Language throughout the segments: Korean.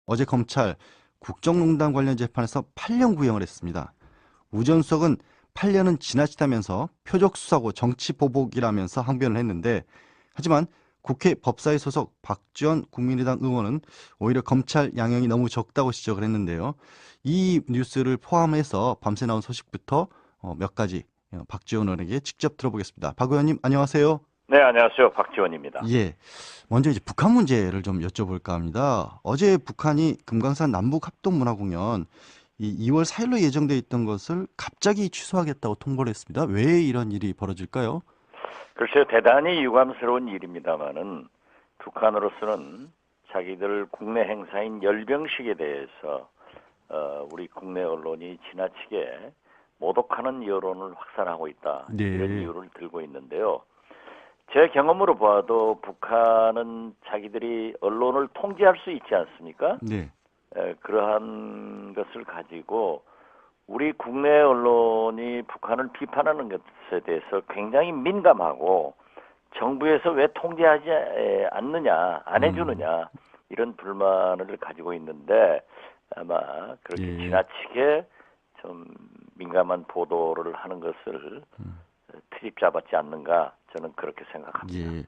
어제 검찰 국정농단 관련 재판에서 8년 구형을 했습니다. 우전석은 8년은 지나치다면서 표적 수사고 정치 보복이라면서 항변을 했는데, 하지만 국회 법사위 소속 박지원 국민의당 의원은 오히려 검찰 양형이 너무 적다고 지적을 했는데요. 이 뉴스를 포함해서 밤새 나온 소식부터 몇 가지 박지원 의원에게 직접 들어보겠습니다. 박 의원님, 안녕하세요. 네, 안녕하세요. 박지원입니다. 예. 먼저 이제 북한 문제를 좀 여쭤볼까 합니다. 어제 북한이 금강산 남북 합동문화공연 이 2월 4일로 예정돼 있던 것을 갑자기 취소하겠다고 통보를 했습니다. 왜 이런 일이 벌어질까요? 글쎄요, 대단히 유감스러운 일입니다만은 북한으로서는 자기들 국내 행사인 열병식에 대해서 우리 국내 언론이 지나치게 모독하는 여론을 확산하고 있다. 이런 네. 이유를 들고 있는데요. 제 경험으로 봐도 북한은 자기들이 언론을 통제할 수 있지 않습니까? 네. 그러한 것을 가지고 우리 국내 언론이 북한을 비판하는 것에 대해서 굉장히 민감하고 정부에서 왜 통제하지 않느냐, 안 음. 해주느냐 이런 불만을 가지고 있는데 아마 그렇게 예. 지나치게 좀 민감한 보도를 하는 것을 음. 트집 잡았지 않는가 저는 그렇게 생각합니다. 예.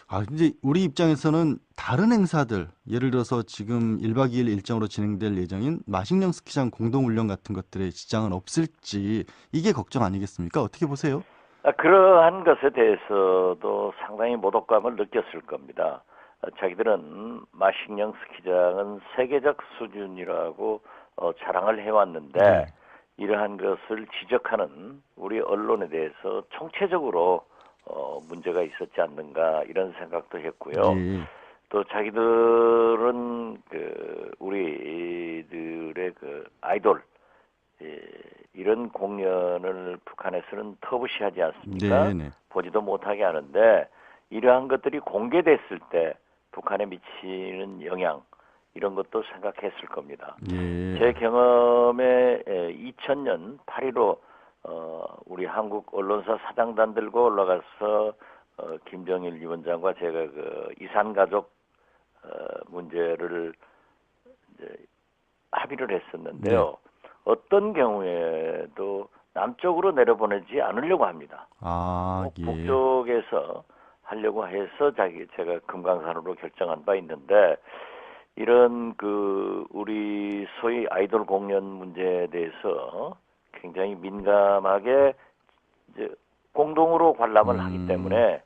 아, 근데 우리 입장에서는 다른 행사들, 예를 들어서 지금 1박 2일 일정으로 진행될 예정인 마식령 스키장 공동훈련 같은 것들의 지장은 없을지 이게 걱정 아니겠습니까? 어떻게 보세요? 그러한 것에 대해서도 상당히 모독감을 느꼈을 겁니다. 자기들은 마식령 스키장은 세계적 수준이라고 자랑을 해왔는데 네. 이러한 것을 지적하는 우리 언론에 대해서 총체적으로 문제가 있었지 않는가 이런 생각도 했고요. 예. 또 자기들은 그 우리들의 그 아이돌 예, 이런 공연을 북한에서는 터부시하지 않습니까? 네네. 보지도 못하게 하는데 이러한 것들이 공개됐을 때 북한에 미치는 영향 이런 것도 생각했을 겁니다. 예. 제 경험에 2000년 8.15 우리 한국 언론사 사장단 들고 올라가서 김정일 위원장과 제가 그 이산가족 문제를 이제 합의를 네. 했었는데요. 어떤 경우에도 남쪽으로 내려보내지 않으려고 합니다. 아, 꼭 예. 북쪽에서 하려고 해서 제가 금강산으로 결정한 바 있는데 이런 그 우리 소위 아이돌 공연 문제에 대해서 굉장히 민감하게 이제 공동으로 관람을 하기 음, 때문에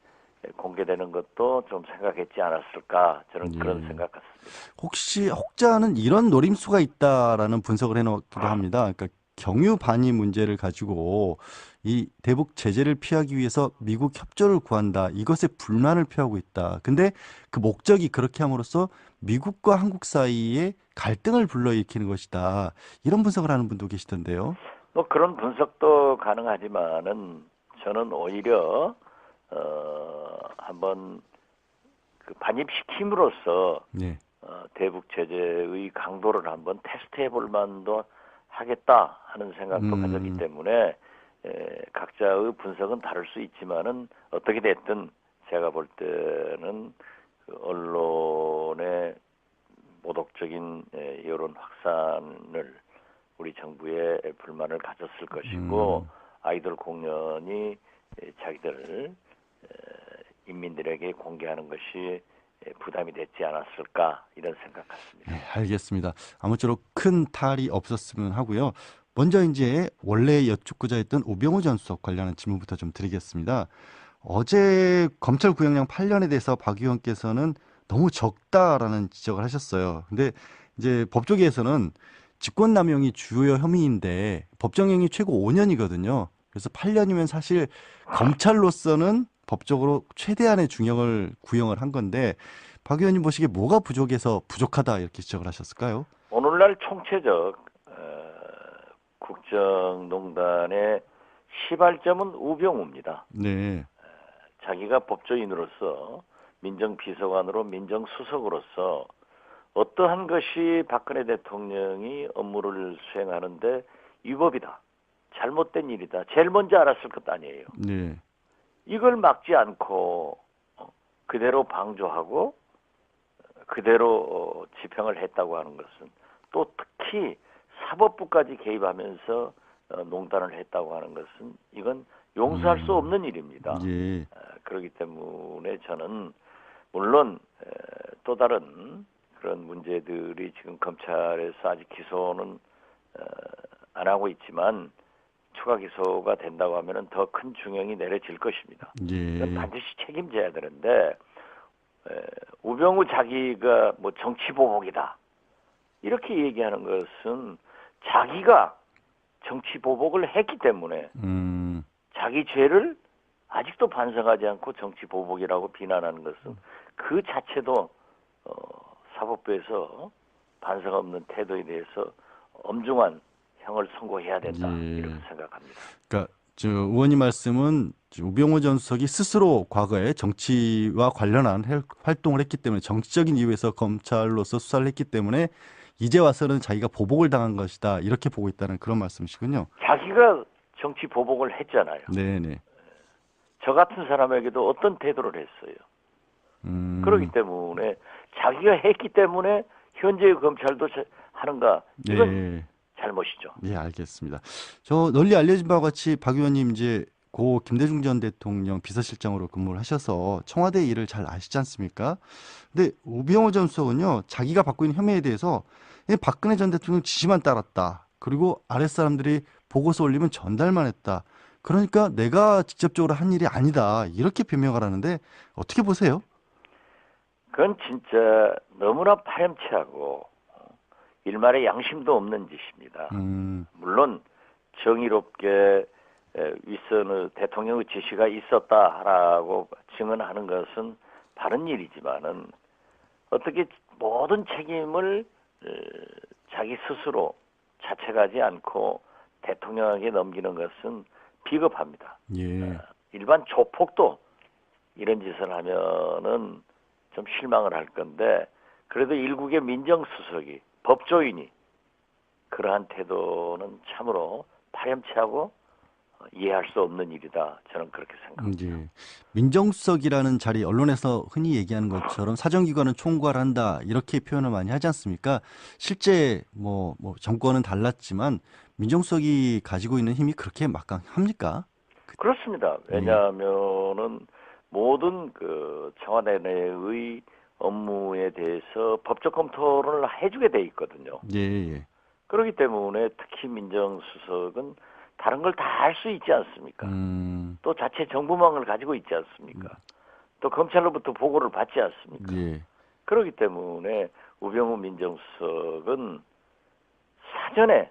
공개되는 것도 좀 생각했지 않았을까 저는 그런 예. 생각 같습니다. 혹시 혹자는 이런 노림수가 있다라는 분석을 해놓기도 합니다. 그러니까 경유 반이 문제를 가지고 이 대북 제재를 피하기 위해서 미국 협조를 구한다. 이것에 불만을 표하고 있다. 근데 그 목적이 그렇게 함으로써 미국과 한국 사이에 갈등을 불러일으키는 것이다. 이런 분석을 하는 분도 계시던데요. 뭐 그런 분석도 가능하지만은 저는 오히려 한번 그 반입시킴으로써 네. 대북 제재의 강도를 한번 테스트해 볼 만도 하겠다 하는 생각도 가졌기 음, 때문에 각자의 분석은 다를 수 있지만은 어떻게 됐든 제가 볼 때는 그 언론의 모독적인 여론 확산을 우리 정부에 불만을 가졌을 것이고 음. 아이돌 공연이 자기들 인민들에게 공개하는 것이 부담이 됐지 않았을까 이런 생각 네, 같습니다. 알겠습니다. 아무쪼록 큰 탈이 없었으면 하고요. 먼저 이제 원래 여쭙고자 했던 우병우 전 수석 관련한 질문부터 좀 드리겠습니다. 어제 검찰 구형량 8년에 대해서 박 의원께서는 너무 적다라는 지적을 하셨어요. 근데 이제 법조계에서는 직권남용이 주요 혐의인데 법정형이 최고 5년이거든요. 그래서 8년이면 사실 검찰로서는 법적으로 최대한의 중형을 구형을 한 건데 박 의원님 보시기에 뭐가 부족해서 부족하다 이렇게 지적을 하셨을까요? 오늘날 총체적 국정농단의 시발점은 우병우입니다. 네. 자기가 법조인으로서 민정비서관으로 민정수석으로서 어떠한 것이 박근혜 대통령이 업무를 수행하는데 위법이다. 잘못된 일이다. 제일 먼저 알았을 것 아니에요. 네. 이걸 막지 않고 그대로 방조하고 그대로 집행을 했다고 하는 것은 또 특히 사법부까지 개입하면서 농단을 했다고 하는 것은 이건 용서할 수 없는 일입니다. 예. 그렇기 때문에 저는 물론 또 다른 그런 문제들이 지금 검찰에서 아직 기소는 안 하고 있지만 추가 기소가 된다고 하면은 더 큰 중형이 내려질 것입니다. 이건 예. 반드시 책임져야 되는데 우병우 자기가 뭐 정치 보복이다 이렇게 얘기하는 것은 자기가 정치 보복을 했기 때문에 자기 죄를 아직도 반성하지 않고 정치 보복이라고 비난하는 것은 그 자체도 사법부에서 반성 없는 태도에 대해서 엄중한 형을 선고해야 된다 예. 이렇게 생각합니다. 그러니까 저 의원님 말씀은 우병우 전 수석이 스스로 과거에 정치와 관련한 활동을 했기 때문에 정치적인 이유에서 검찰로서 수사를 했기 때문에 이제 와서는 자기가 보복을 당한 것이다 이렇게 보고 있다는 그런 말씀이시군요. 자기가 정치 보복을 했잖아요. 네네. 저 같은 사람에게도 어떤 태도를 했어요. 그렇기 때문에 자기가 했기 때문에 현재의 검찰도 하는가 이건 예. 잘못이죠. 예, 알겠습니다. 저 널리 알려진 바와 같이 박 의원님 이제 고 김대중 전 대통령 비서실장으로 근무를 하셔서 청와대 일을 잘 아시지 않습니까? 근데 우병우 전 수석은요, 자기가 받고 있는 혐의에 대해서 이 박근혜 전 대통령 지시만 따랐다. 그리고 아랫사람들이 보고서 올리면 전달만 했다. 그러니까 내가 직접적으로 한 일이 아니다. 이렇게 변명을 하는데 어떻게 보세요? 그건 진짜 너무나 파렴치하고 일말의 양심도 없는 짓입니다. 물론 정의롭게 윗선의 대통령의 지시가 있었다라고 증언하는 것은 바른 일이지만은 어떻게 모든 책임을 자기 스스로 자책하지 않고 대통령에게 넘기는 것은 비겁합니다. 예. 일반 조폭도 이런 짓을 하면은 좀 실망을 할 건데 그래도 일국의 민정수석이 법조인이 그러한 태도는 참으로 파렴치하고 이해할 수 없는 일이다. 저는 그렇게 생각합니다. 예. 민정수석이라는 자리 언론에서 흔히 얘기하는 것처럼 사정기관은 총괄한다 이렇게 표현을 많이 하지 않습니까? 실제 뭐 정권은 달랐지만 민정수석이 가지고 있는 힘이 그렇게 막강합니까? 그렇습니다. 예. 왜냐하면은 모든 그 청와대 내의 업무에 대해서 법적 검토를 해주게 돼 있거든요. 예, 예. 그렇기 때문에 특히 민정수석은 다른 걸 다 할 수 있지 않습니까? 또 자체 정보망을 가지고 있지 않습니까? 또 검찰로부터 보고를 받지 않습니까? 예. 그렇기 때문에 우병우 민정수석은 사전에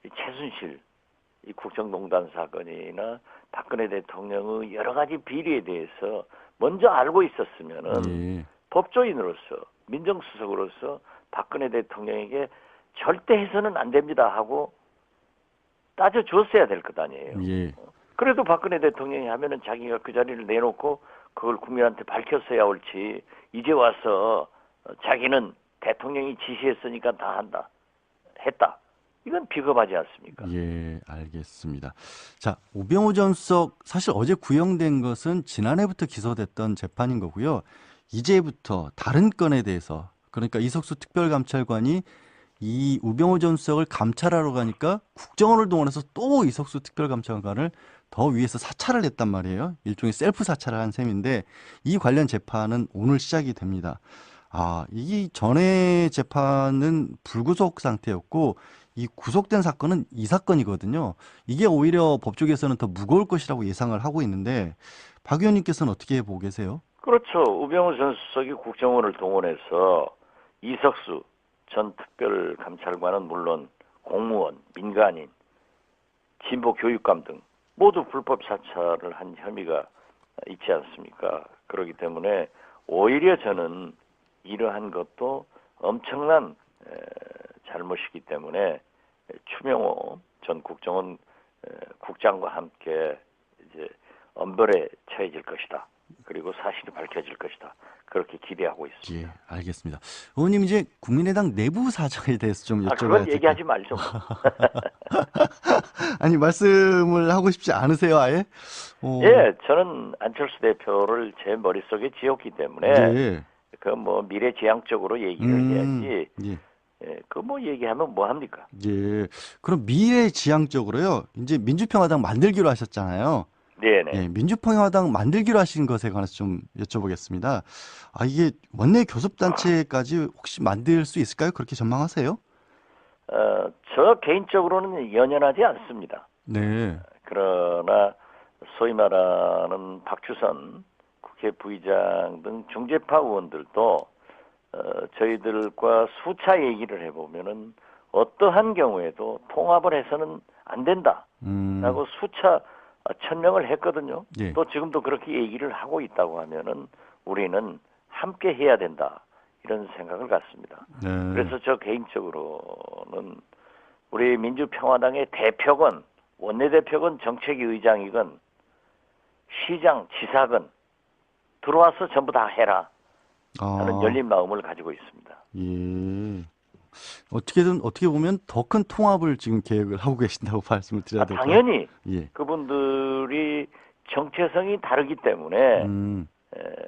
이 최순실 이 국정농단 사건이나 박근혜 대통령의 여러 가지 비리에 대해서 먼저 알고 있었으면은 예. 법조인으로서 민정수석으로서 박근혜 대통령에게 절대 해서는 안 됩니다 하고 따져줬어야 될 것 아니에요. 예. 그래도 박근혜 대통령이 하면은 자기가 그 자리를 내놓고 그걸 국민한테 밝혔어야 옳지. 이제 와서 자기는 대통령이 지시했으니까 다 한다. 했다. 이건 비겁하지 않습니까? 예, 알겠습니다. 자, 우병우 전 수석 사실 어제 구형된 것은 지난해부터 기소됐던 재판인 거고요. 이제부터 다른 건에 대해서 그러니까 이석수 특별감찰관이 이 우병우 전 수석을 감찰하러 가니까 국정원을 동원해서 또 이석수 특별감찰관을 더 위에서 사찰을 했단 말이에요. 일종의 셀프 사찰을 한 셈인데 이 관련 재판은 오늘 시작이 됩니다. 아, 이 전에 재판은 불구속 상태였고 이 구속된 사건은 이 사건이거든요. 이게 오히려 법조계에서는 더 무거울 것이라고 예상을 하고 있는데 박 의원님께서는 어떻게 보고 계세요? 그렇죠. 우병우 전 수석이 국정원을 동원해서 이석수 전 특별감찰관은 물론 공무원, 민간인, 진보 교육감 등 모두 불법 사찰을 한 혐의가 있지 않습니까? 그렇기 때문에 오히려 저는 이러한 것도 엄청난 잘못이기 때문에 추명호 전 국정원 국장과 함께 이제 엄벌에 처해질 것이다. 그리고 사실이 밝혀질 것이다. 그렇게 기대하고 있습니다. 예, 알겠습니다. 의원님 이제 국민의당 내부 사정에 대해서 좀 여쭤봐야 그건 될까요? 얘기하지 말죠. 아니 말씀을 하고 싶지 않으세요, 아예? 예, 저는 안철수 대표를 제 머릿속에 지었기 때문에 예, 그 뭐 미래지향적으로 얘기를 해야지. 예. 그 뭐 얘기하면 뭐 합니까? 예. 그럼 미래지향적으로요. 이제 민주평화당 만들기로 하셨잖아요. 네네. 예, 민주평화당 만들기로 하신 것에 관해서 좀 여쭤보겠습니다. 아, 이게 원내 교섭단체까지 혹시 만들 수 있을까요? 그렇게 전망하세요? 저 개인적으로는 연연하지 않습니다. 네. 그러나 소위 말하는 박주선 국회 부의장 등 중재파 의원들도 저희들과 수차 얘기를 해보면은 어떠한 경우에도 통합을 해서는 안 된다라고 수차 천명을 했거든요. 예. 또 지금도 그렇게 얘기를 하고 있다고 하면은 우리는 함께 해야 된다 이런 생각을 갖습니다. 네. 그래서 저 개인적으로는 우리 민주평화당의 대표건, 원내대표건, 정책위 의장이건 시장, 지사건 들어와서 전부 다 해라 하는 아, 열린 마음을 가지고 있습니다. 예. 어떻게든 어떻게 보면 더 큰 통합을 지금 계획을 하고 계신다고 말씀을 드려야 될까요? 당연히 예. 그분들이 정체성이 다르기 때문에 음.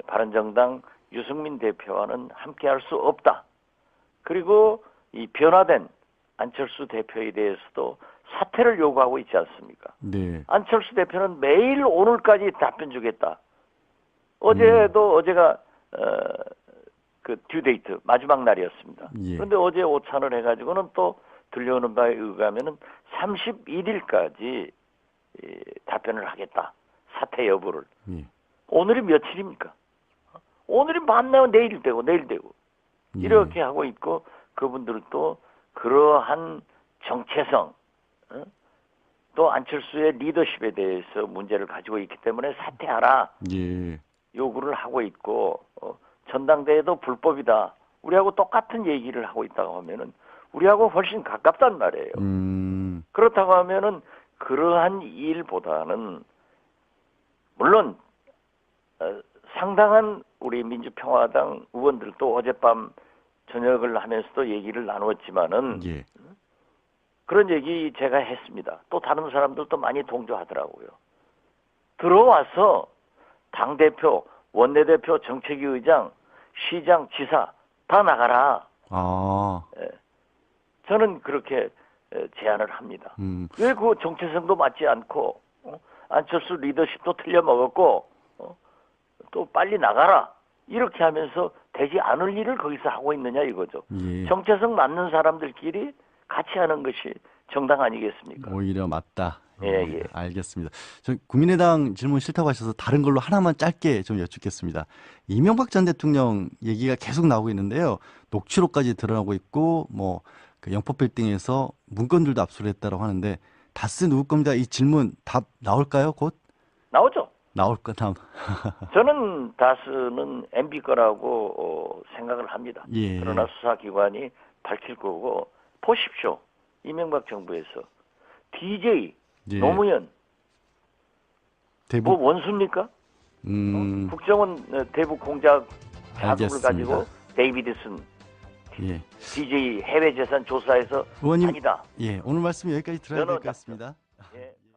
바른정당 유승민 대표와는 함께할 수 없다. 그리고 이 변화된 안철수 대표에 대해서도 사퇴를 요구하고 있지 않습니까? 네. 안철수 대표는 매일 오늘까지 답변 주겠다. 어제가 그 듀데이트 마지막 날이었습니다. 예. 그런데 어제 오찬을 해가지고는 또 들려오는 바에 의하면은 31일까지 답변을 하겠다. 사퇴 여부를. 예. 오늘이 며칠입니까? 오늘이 만나면 내일 되고 예. 이렇게 하고 있고 그분들도 그러한 정체성 또 안철수의 리더십에 대해서 문제를 가지고 있기 때문에 사퇴하라 예. 요구를 하고 있고 전당대회도 불법이다. 우리하고 똑같은 얘기를 하고 있다고 하면은 우리하고 훨씬 가깝단 말이에요. 그렇다고 하면은 그러한 일보다는 물론 상당한 우리 민주평화당 의원들도 어젯밤 저녁을 하면서도 얘기를 나누었지만은 예. 그런 얘기 제가 했습니다. 또 다른 사람들도 많이 동조하더라고요. 들어와서 당대표, 원내대표, 정책위 의장, 시장, 지사 다 나가라. 아. 저는 그렇게 제안을 합니다. 왜 그 정체성도 맞지 않고 안철수 리더십도 틀려먹었고 또 빨리 나가라. 이렇게 하면서 되지 않을 일을 거기서 하고 있느냐 이거죠. 예. 정체성 맞는 사람들끼리 같이 하는 것이 정당 아니겠습니까? 오히려 맞다. 예. 알겠습니다. 저 국민의당 질문 싫다고 하셔서 다른 걸로 하나만 짧게 좀 여쭙겠습니다. 이명박 전 대통령 얘기가 계속 나오고 있는데요. 녹취록까지 드러나고 있고 그 영법 빌딩에서 문건들도 압수를 했다고 하는데 다스 누구 겁니다. 이 질문 답 나올까요? 곧? 나오죠. 나올 거다. 저는 다스는 MB 거라고 생각을 합니다. 예. 그러나 수사기관이 밝힐 거고 보십시오. 이명박 정부에서 DJ 예. 노무현 대북 뭐 원수입니까? 국정원 대북 공작 자금을 알겠습니다. 가지고 데이비드슨 예. DJ 해외 재산 조사에서 의원님, 아니다. 예, 오늘 말씀 여기까지 들어야 될 면허 것 같습니다.